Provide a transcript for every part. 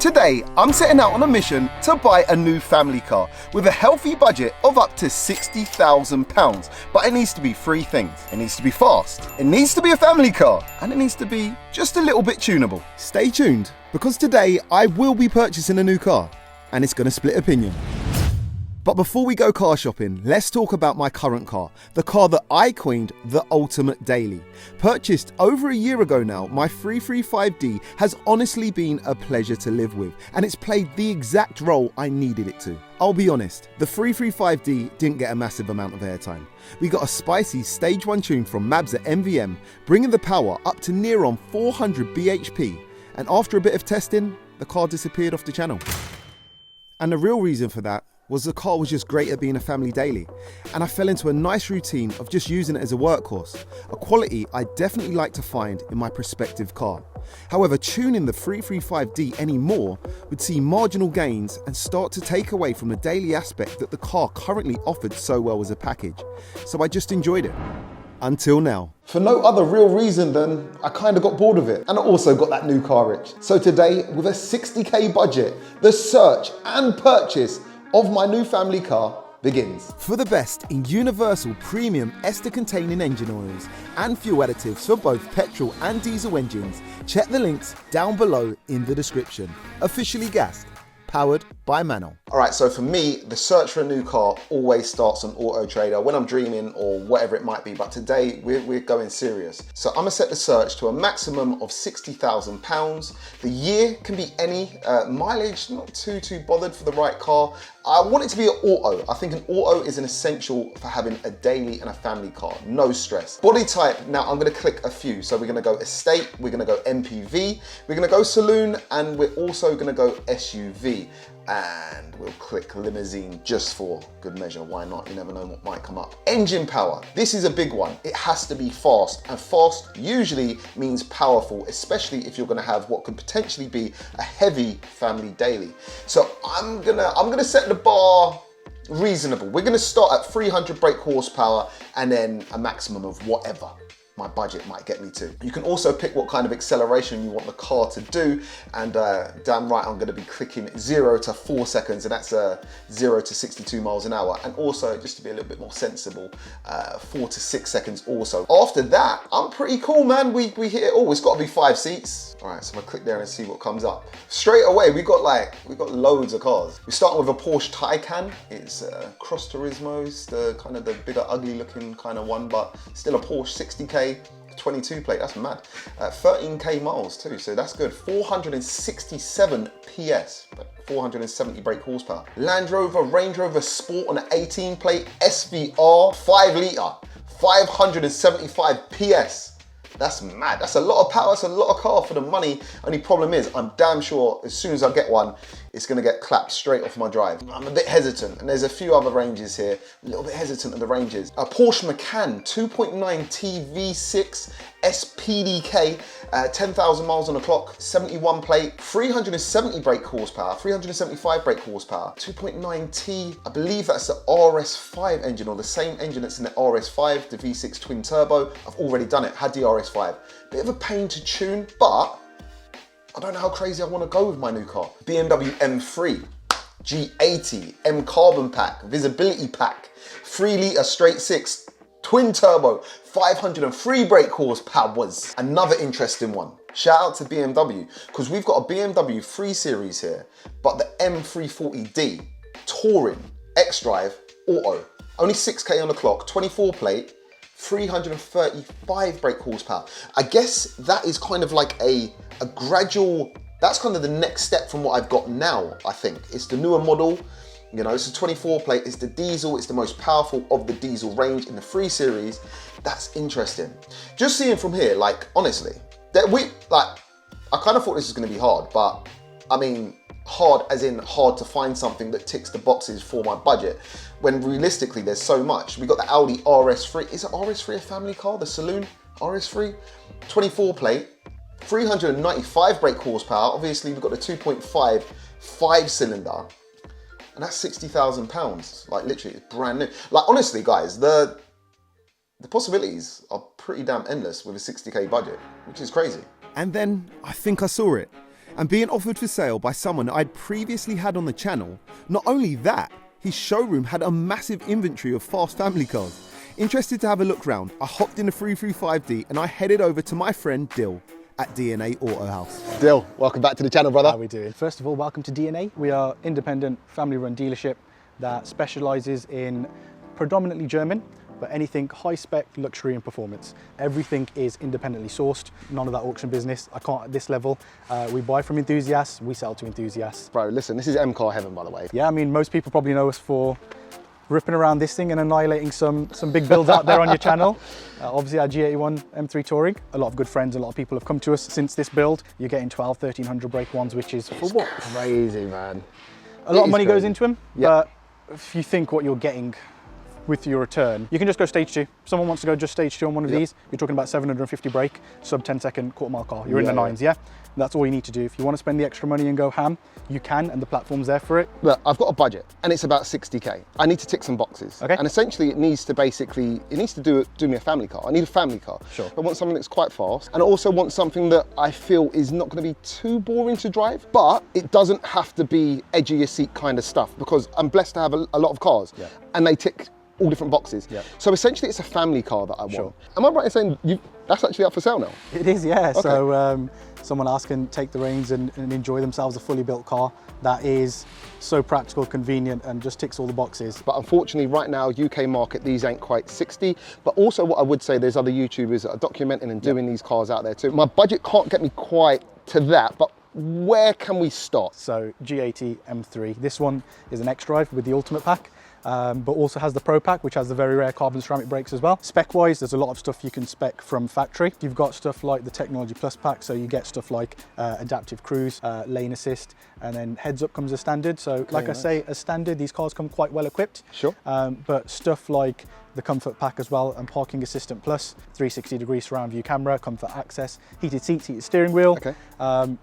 Today, I'm setting out on a mission to buy a new family car with a healthy budget of up to £60,000. But it needs to be three things. It needs to be fast, it needs to be a family car, and it needs to be just a little bit tunable. Stay tuned, because today I will be purchasing a new car, and it's going to split opinion. But before we go car shopping, let's talk about my current car, the car that I coined the Ultimate Daily. Purchased over a year ago now, my 335D has honestly been a pleasure to live with, and it's played the exact role I needed it to. I'll be honest, the 335D didn't get a massive amount of airtime. We got a spicy Stage 1 tune from Mabs at MVM, bringing the power up to near on 400 bhp, and after a bit of testing, the car disappeared off the channel. And the real reason for that was the car was just great at being a family daily, and I fell into a nice routine of just using it as a workhorse, a quality I definitely like to find in my prospective car. However, tuning the 335D anymore would see marginal gains and start to take away from the daily aspect that the car currently offered so well as a package, so I just enjoyed it. Until now. For no other real reason than I kind of got bored of it, and I also got that new car itch. So today, with a 60k budget, the search and purchase of my new family car begins. For the best in universal premium ester-containing engine oils and fuel additives for both petrol and diesel engines, check the links down below in the description. Officially gassed, powered by MANNOL. All right, so for me, the search for a new car always starts on Auto Trader when I'm dreaming or whatever it might be, but today we're going serious. So I'm gonna set the search to a maximum of £60,000. The year can be any, mileage, not too bothered for the right car. I want it to be an auto. I think an auto is an essential for having a daily and a family car, no stress. Body type, now I'm gonna click a few. So we're gonna go estate, we're gonna go MPV, we're gonna go saloon, and we're also gonna go SUV. And we'll click limousine just for good measure. Why not? You never know what might come up. Engine power. This is a big one. It has to be fast, and fast usually means powerful, especially if you're going to have what could potentially be a heavy family daily. So I'm gonna set the bar reasonable. We're gonna start at 300 brake horsepower and then a maximum of whatever my budget might get me to. You can also pick what kind of acceleration you want the car to do, and damn right I'm going to be clicking 0 to 4 seconds, and that's 0 to 62 miles an hour, and also just to be a little bit more sensible, 4 to 6 seconds also. After that, I'm pretty cool, man. We hit it all. It's got to be 5 seats. All right, so I'm gonna click there and see what comes up. Straight away, we got loads of cars. We're starting with a Porsche Taycan. It's Cross Turismo's the kind of the bigger, ugly looking kind of one, but still a Porsche, 60k, 22 plate. That's mad. 13k miles too, so that's good. 467 PS, but 470 brake horsepower. Land Rover, Range Rover Sport on an 18 plate, SVR, 5 litre, 575 PS. That's mad. That's a lot of power. That's a lot of car for the money. Only problem is, I'm damn sure as soon as I get one, it's gonna get clapped straight off my drive. I'm a bit hesitant, and there's a few other ranges here. A little bit hesitant of the ranges. A Porsche Macan 2.9T V6 SPDK, 10,000 miles on the clock, 71 plate, 370 brake horsepower, 375 brake horsepower, 2.9T, I believe that's the RS5 engine, or the same engine that's in the RS5, the V6 twin turbo. I've already done it, had the RS5. Bit of a pain to tune, but I don't know how crazy I want to go with my new car. BMW M3, G80, M Carbon Pack, Visibility Pack, 3 litre straight 6, twin turbo, 503 brake horsepower was another interesting one. Shout out to BMW, because we've got a BMW 3 Series here, but the M340D, Touring, X-Drive, Auto, only 6k on the clock, 24 plate, 335 brake horsepower. I guess that is kind of like a gradual, that's kind of the next step from what I've got now, I think. It's the newer model, you know, it's a 24 plate, it's the diesel, it's the most powerful of the diesel range in the 3 Series. That's interesting. Just seeing from here, like, honestly, I kind of thought this was gonna be hard, but I mean, hard as in hard to find something that ticks the boxes for my budget, when realistically there's so much. We got the Audi RS3. Is it RS3 a family car? The saloon RS3? 24 plate, 395 brake horsepower. Obviously we've got the 2.5 5-cylinder, and that's £60,000. Like, literally, it's brand new. Like, honestly guys, the possibilities are pretty damn endless with a 60k budget, which is crazy. And then I think I saw it. and being offered for sale by someone that I'd previously had on the channel. Not only that, his showroom had a massive inventory of fast family cars. Interested to have a look round, I hopped in the 335D and I headed over to my friend Dill at DNA Autohaus. Dill, welcome back to the channel, brother. How are we doing? First of all, welcome to DNA. We are independent, family-run dealership that specialises in predominantly German, but anything high spec, luxury and performance. Everything is independently sourced, none of that auction business. I can't at this level. We buy from enthusiasts, we sell to enthusiasts. Bro, listen, this is M-Car heaven, by the way. Yeah, I mean, most people probably know us for ripping around this thing and annihilating some big builds out there on your channel. Obviously our G81 M3 Touring, a lot of good friends, a lot of people have come to us since this build. You're getting 12, 1300 brake ones, which is for what? Crazy, man. A lot of money goes into them, but if you think what you're getting with your return, you can just go stage 2. If someone wants to go just stage 2 on one of these, you're talking about 750 brake, sub 10-second quarter-mile car. You're in the 9s, yeah? That's all you need to do. If you want to spend the extra money and go ham, you can, and the platform's there for it. Look, I've got a budget, and it's about 60K. I need to tick some boxes. Okay. And essentially, it needs to do me a family car. I need a family car. Sure. I want something that's quite fast, and I also want something that I feel is not going to be too boring to drive, but it doesn't have to be edge of your seat kind of stuff, because I'm blessed to have a lot of cars, and they tick all different boxes. So essentially it's a family car that I want. Am I right in saying that's actually up for sale now? It is, yeah. Okay. So someone else can take the reins and enjoy themselves a fully built car that is so practical, convenient, and just ticks all the boxes. But unfortunately right now, UK market, these ain't quite 60. But also what I would say, there's other YouTubers that are documenting and doing these cars out there too. My budget can't get me quite to that, but where can we start? So G80 M3, this one is an X-Drive with the Ultimate Pack. But also has the Pro Pack, which has the very rare carbon ceramic brakes as well. Spec-wise, there's a lot of stuff you can spec from factory. You've got stuff like the Technology Plus pack, so you get stuff like adaptive cruise, lane assist, and then heads up comes as standard. So like I say, as standard, these cars come quite well equipped. Sure. But stuff like the Comfort Pack as well, and Parking Assistant Plus, 360-degree surround view camera, comfort access, heated seats, heated steering wheel. Okay.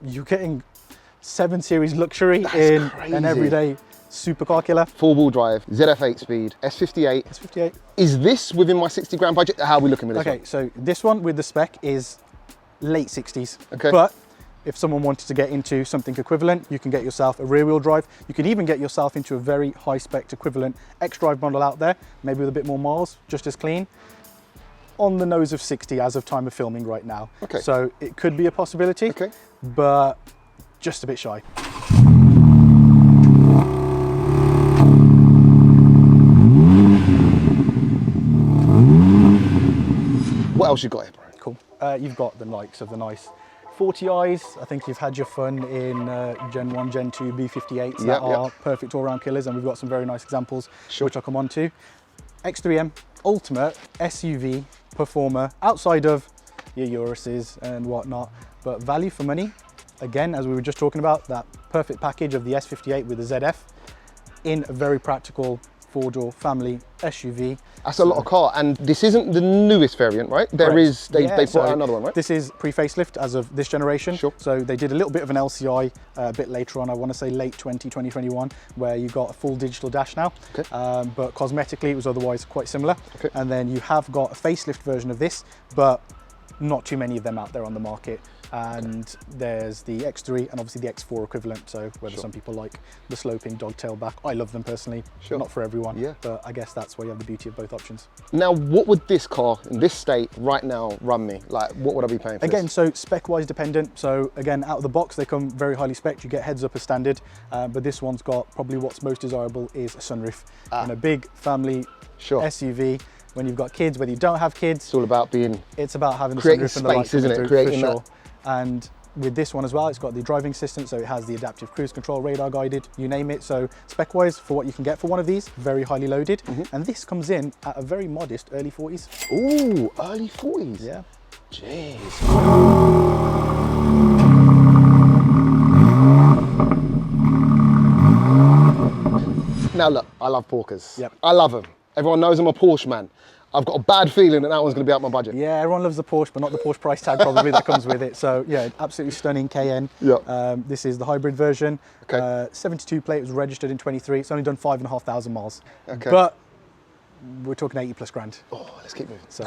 You're getting 7 Series luxury in an everyday supercar killer. 4-wheel drive, ZF 8-speed, S58. S58. Is this within my 60 grand budget? How are we looking with this one? Okay, so this one with the spec is late 60s. Okay. But if someone wanted to get into something equivalent, you can get yourself a rear wheel drive. You can even get yourself into a very high spec equivalent X-Drive model out there, maybe with a bit more miles, just as clean. On the nose of 60 as of time of filming right now. Okay. So it could be a possibility, but just a bit shy. What else you got here, bro? Cool. You've got the likes of the nice 40i's. I think you've had your fun in Gen 1, Gen 2 B58s that are perfect all-round killers, and we've got some very nice examples, which I'll come on to. X3M, ultimate SUV performer, outside of your Uruses and whatnot, but value for money. Again, as we were just talking about, that perfect package of the S58 with the ZF in a very practical 4-door family SUV. That's a lot of car, and this isn't the newest variant, right? They brought out another one, right? This is pre-facelift as of this generation. Sure. So they did a little bit of an LCI a bit later on, I want to say late 2021, where you got a full digital dash now. Okay. But cosmetically it was otherwise quite similar. Okay. And then you have got a facelift version of this, but not too many of them out there on the market. And there's the X3 and obviously the X4 equivalent, so whether some people like the sloping dogtail back, I love them personally, not for everyone, but I guess that's where you have the beauty of both options. Now, what would this car in this state right now run me? Like, what would I be paying for Again, so spec-wise dependent, so again, out of the box, they come very highly spec'd, you get heads up as standard, but this one's got probably what's most desirable is a sunroof. And a big family SUV. When you've got kids, whether you don't have kids, it's all about having the sunroof and the lights, isn't it? Creating for sure. And with this one as well, it's got the driving assistant, so it has the adaptive cruise control, radar guided, you name it. So spec-wise, for what you can get for one of these, very highly loaded. And this comes in at a very modest early 40s. Ooh, early 40s? Yeah. Jeez. Now look, I love Porkers. Yep. I love them. Everyone knows I'm a Porsche man. I've got a bad feeling that one's going to be out my budget. Yeah, everyone loves the Porsche, but not the Porsche price tag probably that comes with it. So yeah, absolutely stunning Cayenne. Yeah. This is the hybrid version. Okay. 72 plate, it was registered in 23. It's only done 5,500 miles. Okay. But we're talking 80 plus grand. Oh, let's keep moving. So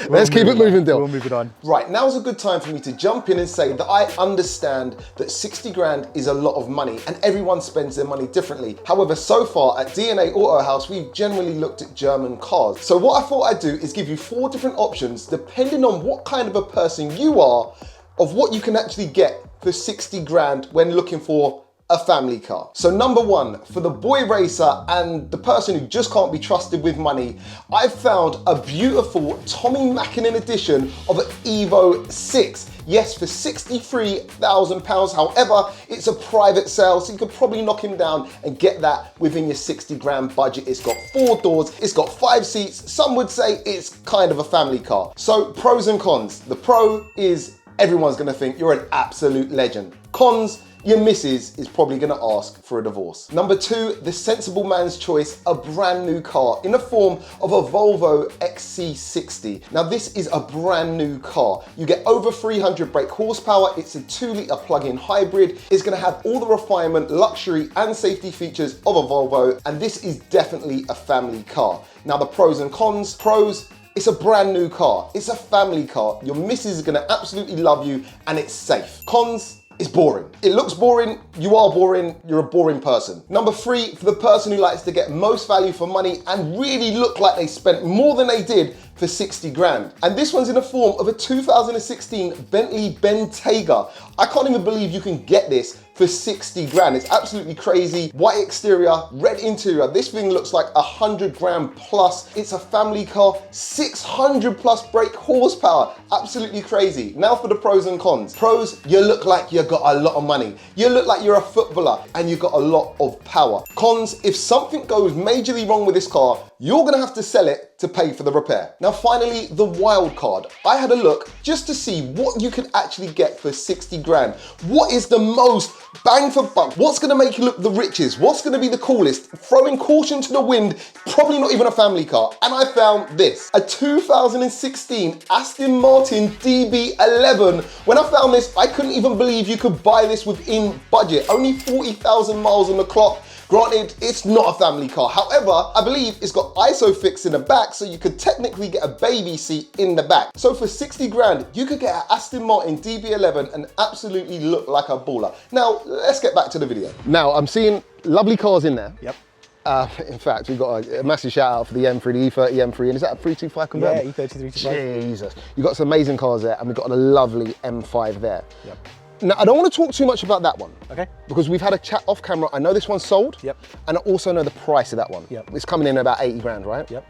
Let's keep it moving, Dill. We'll move it on. Right, now's a good time for me to jump in and say that I understand that 60 grand is a lot of money and everyone spends their money differently. However, so far at DNA Autohaus, we've generally looked at German cars. So what I thought I'd do is give you 4 different options, depending on what kind of a person you are, of what you can actually get for 60 grand when looking for a family car. So number 1, for the boy racer and the person who just can't be trusted with money, I've found a beautiful Tommy Mackinnon edition of an Evo 6. Yes, for £63,000. However, it's a private sale, so you could probably knock him down and get that within your 60 grand budget. It's got 4 doors, it's got 5 seats. Some would say it's kind of a family car. So pros and cons. The pro is everyone's gonna think you're an absolute legend. Cons, your missus is probably gonna ask for a divorce. Number 2, the sensible man's choice, a brand new car in the form of a Volvo XC60. Now this is a brand new car. You get over 300 brake horsepower, it's a 2-litre plug-in hybrid, it's gonna have all the refinement, luxury and safety features of a Volvo, and this is definitely a family car. Now the pros and cons. Pros, it's a brand new car, it's a family car, your missus is gonna absolutely love you and it's safe. Cons, it's boring. It looks boring, you are boring, you're a boring person. Number 3, for the person who likes to get most value for money and really look like they spent more than they did for 60 grand. And this one's in the form of a 2016 Bentley Bentayga. I can't even believe you can get this for 60 grand. It's absolutely crazy. White exterior, red interior. This thing looks like 100 grand plus. It's a family car, 600 plus brake horsepower. Absolutely crazy. Now for the pros and cons. Pros, you look like you got a lot of money. You look like you're a footballer and you got a lot of power. Cons, if something goes majorly wrong with this car, you're gonna have to sell it to pay for the repair. Now finally, the wild card. I had a look just to see what you could actually get for 60 grand. What is the most bang for buck? What's gonna make you look the richest? What's gonna be the coolest? Throwing caution to the wind, probably not even a family car. And I found this, a 2016 Aston Martin DB11. When I found this, I couldn't even believe you could buy this within budget. Only 40,000 miles on the clock. Granted, it's not a family car. However, I believe it's got ISOFIX in the back, so you could technically get a baby seat in the back. So for 60 grand, you could get an Aston Martin DB11 and absolutely look like a baller. Now, let's get back to the video. Now, I'm seeing lovely cars in there. Yep. In fact, we've got a massive shout out for the M3, the E30 M3, and is that a 325 convertible? Yeah, E30 325. Jesus. You've got some amazing cars there, and we've got a lovely M5 there. Yep. Now, I don't want to talk too much about that one. Okay. Because we've had a chat off camera. I know this one's sold. Yep. And I also know the price of that one. Yep. It's coming in at about 80 grand, right? Yep.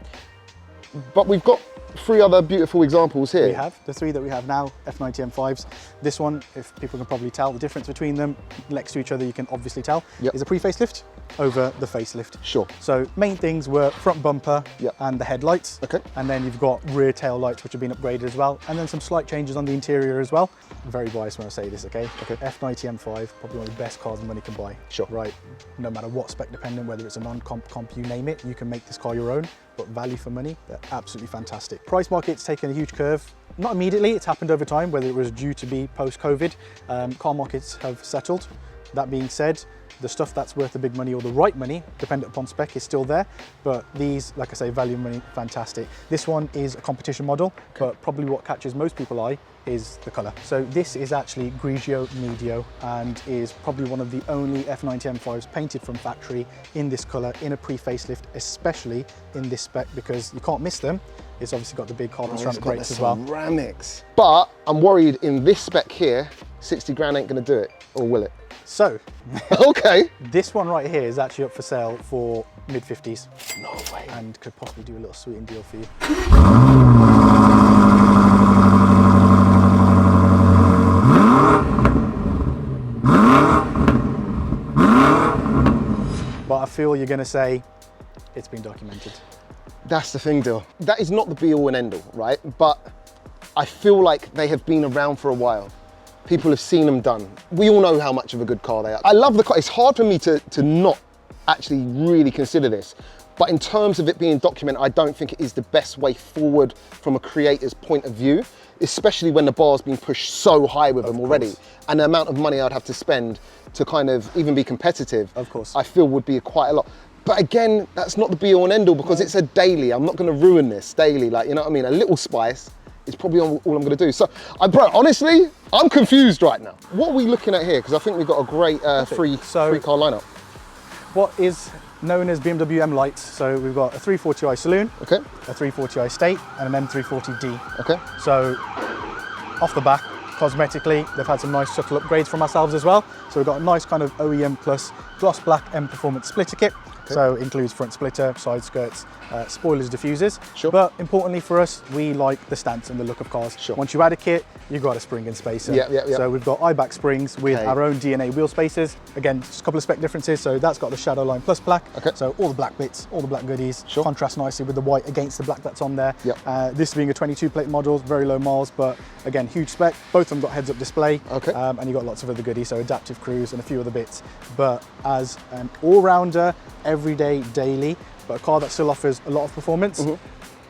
But we've got 3 other beautiful examles here. We have, the 3 that we have now, F90 M5s. This one, if people can probably tell the difference between them, next to each other you can obviously tell, is a pre-facelift over the facelift. Sure. So main things were front bumper and the headlights. Okay. And then you've got rear tail lights which have been upgraded as well. And then some slight changes on the interior as well. I'm very biased when I say this, okay? F90 M5, probably one of the best cars money can buy. Sure. Right, no matter what spec dependent, whether it's a non-comp, comp, you name it, you can make this car your own, but value for money, they're absolutely fantastic. Price market's taken a huge curve. Not immediately, it's happened over time, whether it was due to be post-COVID. Car markets have settled. That being said, the stuff that's worth the big money or the right money, dependent upon spec, is still there. But these, like I say, value money, fantastic. This one is a competition model, but probably what catches most people's eye is the colour. So this is actually Grigio Medio and is probably one of the only F90 M5s painted from factory in this colour, in a pre-facelift, especially in this spec, because you can't miss them. It's obviously got the big carbon ceramic brakes as well. Ceramics. But I'm worried in this spec here, 60 grand ain't gonna do it, or will it? So, okay. This one right here is actually up for sale for mid-50s. No way. And could possibly do a little sweetened deal for you. But I feel you're gonna say, it's been documented. That's the thing, Dill. That is not the be all and end all, right? But I feel like they have been around for a while. People have seen them done. We all know how much of a good car they are. I love the car. It's hard for me to not actually really consider this. But in terms of it being documented, I don't think it is the best way forward from a creator's point of view, especially when the bar's been pushed so high with them already. And the amount of money I'd have to spend to kind of even be competitive, of course, I feel would be quite a lot. But again, that's not the be all and end all because it's a daily. I'm not going to ruin this daily. Like, you know what I mean? A little spice is probably all I'm going to do. So, bro, honestly, I'm confused right now. What are we looking at here? Because I think we've got a great free car lineup. What is known as BMW M Lights. So we've got a 340i Saloon, okay, a 340i State, and an M340D. Okay. So off the back, cosmetically, they've had some nice subtle upgrades from ourselves as well. So we've got a nice kind of OEM plus gloss black M Performance splitter kit. Okay. So includes front splitter, side skirts, spoilers, diffusers. Sure. But importantly for us, we like the stance and the look of cars. Sure. Once you add a kit, you've got a spring and spacer. Yeah. So we've got eye-back springs with our own DNA wheel spacers. Again, just a couple of spec differences. So that's got the Shadowline Plus plaque. Okay. So all the black bits, all the black goodies, sure, contrast nicely with the white against the black that's on there. Yep. This being a 22 plate model, very low miles, but again, huge spec. Both of them got heads-up display. Okay. And you've got lots of other goodies, so adaptive cruise and a few other bits. But as an all-rounder, everyday, daily, but a car that still offers a lot of performance,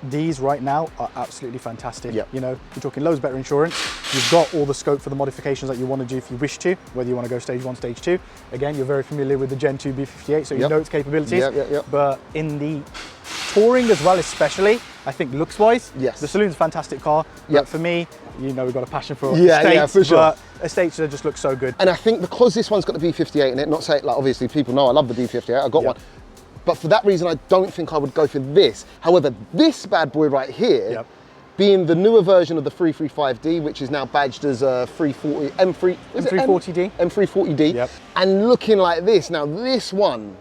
these right now are absolutely fantastic. Yep. You know, you're talking loads better insurance. You've got all the scope for the modifications that you want to do if you wish to, whether you want to go stage 1, stage 2. Again, you're very familiar with the Gen 2 B58, so you know its capabilities. But in the touring as well, especially, I think looks-wise, the Saloon's a fantastic car. But for me, you know, we've got a passion for estates, for sure. But estates just look so good. And I think because this one's got the B58 in it, not say, like, obviously people know I love the B58, I got one. But for that reason, I don't think I would go for this. However, this bad boy right here, being the newer version of the 335D, which is now badged as a 340, M340D. M340D, and looking like this. Now, this one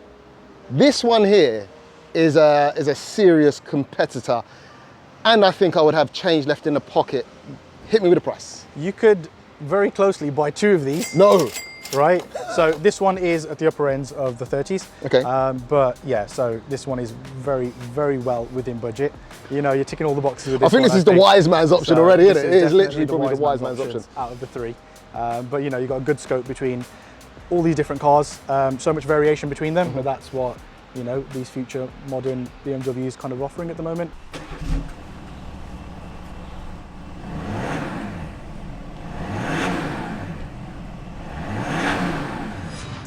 here is a serious competitor. And I think I would have change left in the pocket. Hit me with a price. You could very closely buy 2 of these. No. Right, so this one is at the upper ends of the 30s. Okay. But yeah, so this one is very, very well within budget. You know, you're ticking all the boxes with this one. I think this is the wise man's option already, isn't it? It is literally probably the wise man's option. Out of the 3. But you know, you've got a good scope between all these different cars, so much variation between them, but that's what, you know, these future modern BMWs kind of offering at the moment.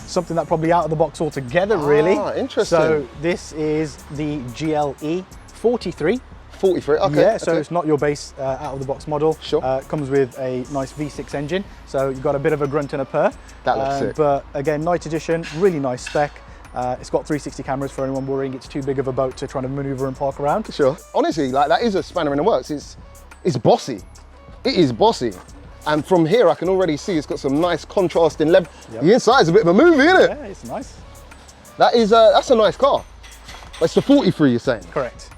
Something that probably out of the box altogether, really. Interesting. So this is the GLE 43. 43, okay. Yeah, so it's not your base out of the box model. Sure. Comes with a nice V6 engine, so you've got a bit of a grunt and a purr. That looks sick. But again, night edition, really nice spec. It's got 360 cameras for anyone worrying it's too big of a boat to try to maneuver and park around. Sure. Honestly, like, that is a spanner in the works. It's bossy. It is bossy. And from here, I can already see it's got some nice contrasting leather. The inside's a bit of a movie, isn't it? Yeah, it's nice. That's a nice car. But it's the 43, you're saying? Correct.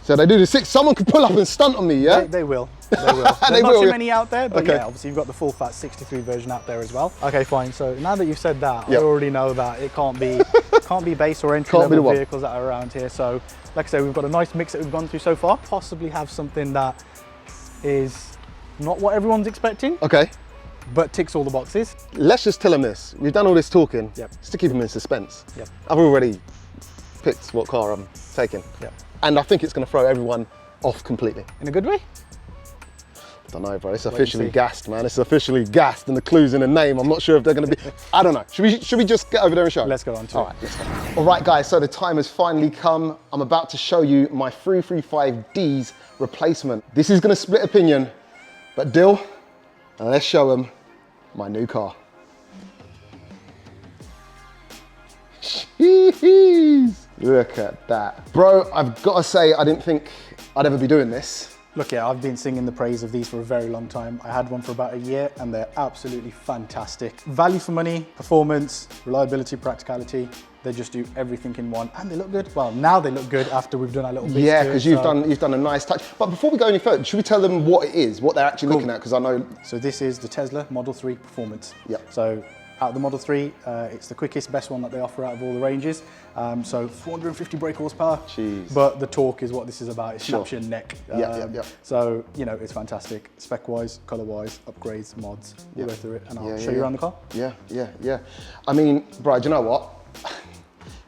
So they do the 6. Someone could pull up and stunt on me, yeah? They will. They will. There's not too many out there, but yeah, obviously you've got the full fat 63 version out there as well. Okay, fine. So now that you've said that, I already know that it can't be base or entry level vehicles that are around here. So, like I say, we've got a nice mix that we've gone through so far. Possibly have something that is not what everyone's expecting. Okay. But ticks all the boxes. Let's just tell them this. We've done all this talking just to keep them in suspense. I've already picked what car I'm taking. And I think it's going to throw everyone off completely. In a good way? I don't know, bro. It's officially gassed, man. It's officially gassed, and the clue's in the name. I'm not sure if they're going to be. I don't know. Should we just get over there and show? Let's go on to it. All right, let's go. All right, guys. So the time has finally come. I'm about to show you my 335D's replacement. This is going to split opinion, but Dill, let's show them my new car. Jeez. Look at that. Bro, I've got to say, I didn't think I'd ever be doing this. Look, yeah, I've been singing the praise of these for a very long time. I had one for about a year and they're absolutely fantastic. Value for money, performance, reliability, practicality. They just do everything in one and they look good. Well, now they look good after we've done our little bit. Yeah, because you've done a nice touch. But before we go any further, should we tell them what it is, what they're actually looking at? Because I know. So this is the Tesla Model 3 Performance. Yep. So out of the Model 3, it's the quickest, best one that they offer out of all the ranges. So 450 brake horsepower. Jeez. But the torque is what this is about. It snaps your neck. Yeah. So, you know, it's fantastic. Spec-wise, color-wise, upgrades, mods. We'll go through it and I'll show you around the car. Yeah. I mean, bro, do you know what?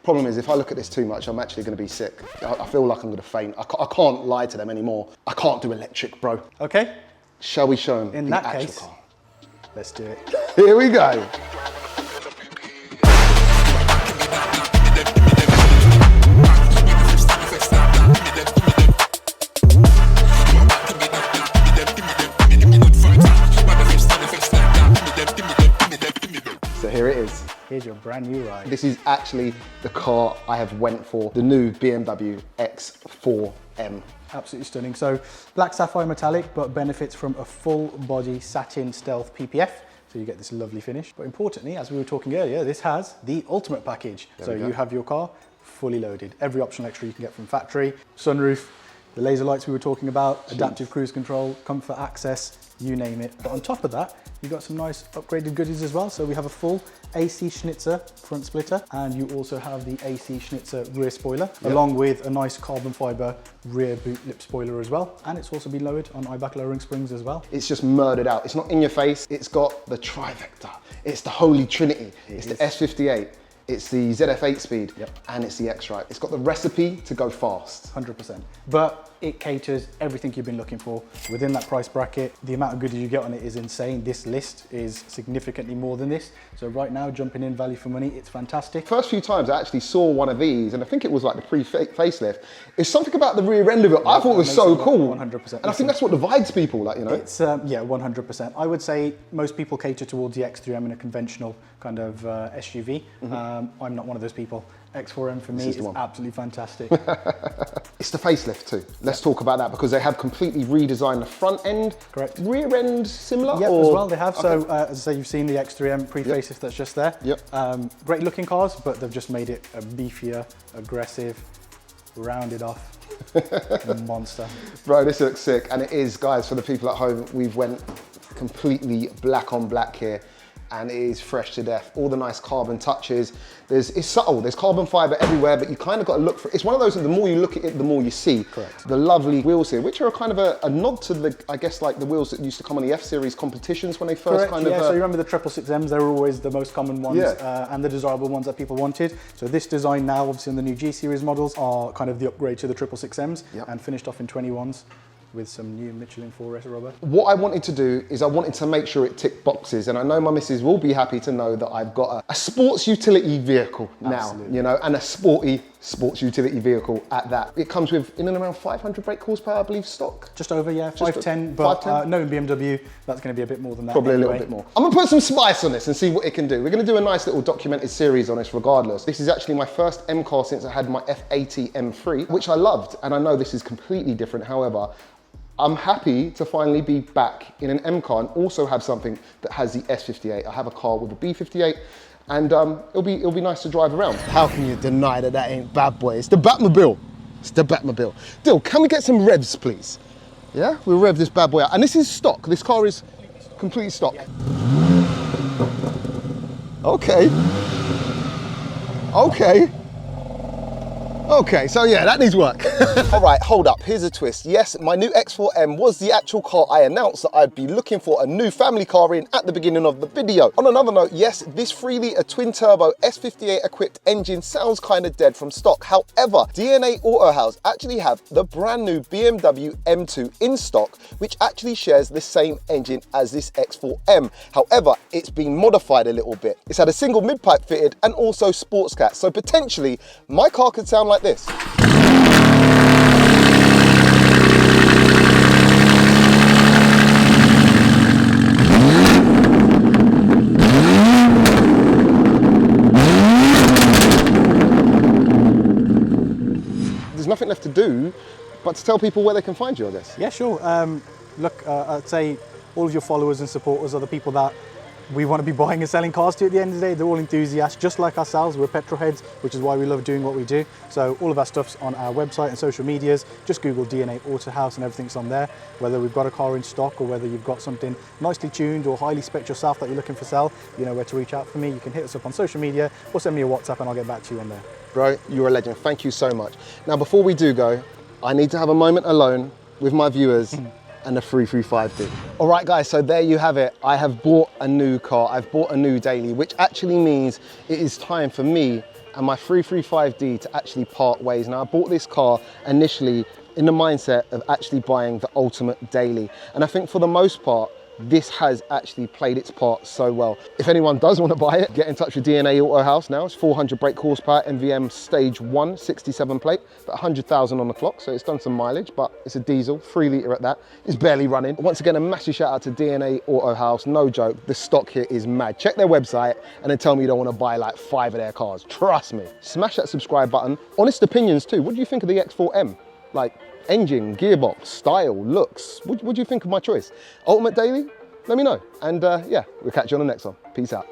Problem is, if I look at this too much, I'm actually going to be sick. I feel like I'm going to faint. I can't lie to them anymore. I can't do electric, bro. Okay. Shall we show them in the that actual case, car? Let's do it. Here we go. brand new ride. This is actually the car I have went for, the new BMW X4M. Absolutely stunning. So black sapphire metallic, but benefits from a full body satin stealth PPF. So you get this lovely finish. But importantly, as we were talking earlier, this has the ultimate package. So you have your car fully loaded. Every optional extra you can get from factory, sunroof, the laser lights we were talking about, adaptive cruise control, comfort access, you name it. But on top of that, you've got some nice upgraded goodies as well. So we have a full AC Schnitzer front splitter, and you also have the AC Schnitzer rear spoiler, along with a nice carbon fiber rear boot lip spoiler as well. And it's also been lowered on eye-back lowering springs as well. It's just murdered out. It's not in your face. It's got the trifecta. It's the holy trinity. It's the S58. It's the ZF8 speed, and it's the X-Drive. It's got the recipe to go fast. 100%. But it caters everything you've been looking for within that price bracket. The amount of goodies you get on it is insane. This list is significantly more than this. So right now, jumping in value for money, it's fantastic. First few times I actually saw one of these, and I think it was like the pre-facelift. It's something about the rear end of it I thought was so cool. 100%. And I think that's what divides people, like, you know? It's, yeah, 100%. I would say most people cater towards the X3M in a conventional kind of SUV. I'm not one of those people. X4M for me is absolutely fantastic. It's the facelift too. Let's talk about that, because they have completely redesigned the front end. Correct. Rear end similar? Yep, as well they have. Okay. So as I say, you've seen the X3M pre-facelift that's just there. Great looking cars, but they've just made it a beefier, aggressive, rounded off monster. Bro, this looks sick. And it is, guys, for the people at home, we've went completely black on black here, and it is fresh to death. All the nice carbon touches. It's subtle, there's carbon fiber everywhere, but you kind of got to look for it. It's one of those that the more you look at it, the more you see. Correct. The lovely wheels here, which are kind of a nod to the, I guess, like the wheels that used to come on the F-Series competitions when they first kind of... so you remember the 666Ms, they were always the most common ones and the desirable ones that people wanted. So this design now, obviously on the new G-Series models, are kind of the upgrade to the 666Ms and finished off in 21s. With some new Michelin 4S rubber. What I wanted to do is I wanted to make sure it ticked boxes, and I know my missus will be happy to know that I've got a sports utility vehicle now, you know, and a sporty sports utility vehicle at that. It comes with in and around 500 brake horsepower, I believe, stock. Just over, yeah, 510, but knowing BMW, that's going to be a bit more than that. Probably a little bit more. I'm gonna put some spice on this and see what it can do. We're gonna do a nice little documented series on this regardless. This is actually my first M car since I had my F80 M3, which I loved, and I know this is completely different. However, I'm happy to finally be back in an M car and also have something that has the S58. I have a car with a B58, and it'll be nice to drive around. How can you deny that that ain't bad boy? It's the Batmobile. It's the Batmobile. Dill, can we get some revs, please? Yeah, we'll rev this bad boy out. And this is stock. This car is completely stock. Okay. Okay. Okay, so yeah, that needs work. All right, hold up, here's a twist. Yes, my new X4M was the actual car I announced that I'd be looking for a new family car in at the beginning of the video. On another note, yes, this 3-litre twin-turbo S58 equipped engine sounds kind of dead from stock. However, DNA Autohaus actually have the brand new BMW M2 in stock, which actually shares the same engine as this X4M. However, it's been modified a little bit. It's had a single mid-pipe fitted and also sports cat, so potentially my car could sound like this. There's nothing left to do but to tell people where they can find you, I guess. Yeah, sure. Look, I'd say all of your followers and supporters are the people that we want to be buying and selling cars to at the end of the day. They're all enthusiasts, just like ourselves. We're petrol heads, which is why we love doing what we do. So all of our stuff's on our website and social medias. Just Google DNA Autohaus and everything's on there. Whether we've got a car in stock or whether you've got something nicely tuned or highly spec'd yourself that you're looking for sell, you know where to reach out for me. You can hit us up on social media or send me a WhatsApp and I'll get back to you on there. Bro, you're a legend. Thank you so much. Now, before we do go, I need to have a moment alone with my viewers and the 335D. All right, guys, so there you have it. I have bought a new car. I've bought a new daily, which actually means it is time for me and my 335D to actually part ways. Now, I bought this car initially in the mindset of actually buying the ultimate daily. And I think for the most part, this has actually played its part so well. If anyone does want to buy it, get in touch with DNA Autohaus now. It's 400 brake horsepower, MVM stage 1, 67 plate, but 100,000 on the clock, so it's done some mileage, but it's a diesel, 3 litre at that. It's barely running. Once again, a massive shout out to DNA Autohaus. No joke, the stock here is mad. Check their website and then tell me you don't want to buy like 5 of their cars. Trust me. Smash that subscribe button. Honest opinions too. What do you think of the X4M? Like, engine, gearbox, style, looks. What do you think of my choice? Ultimate Daily? Let me know. And yeah, we'll catch you on the next one. Peace out.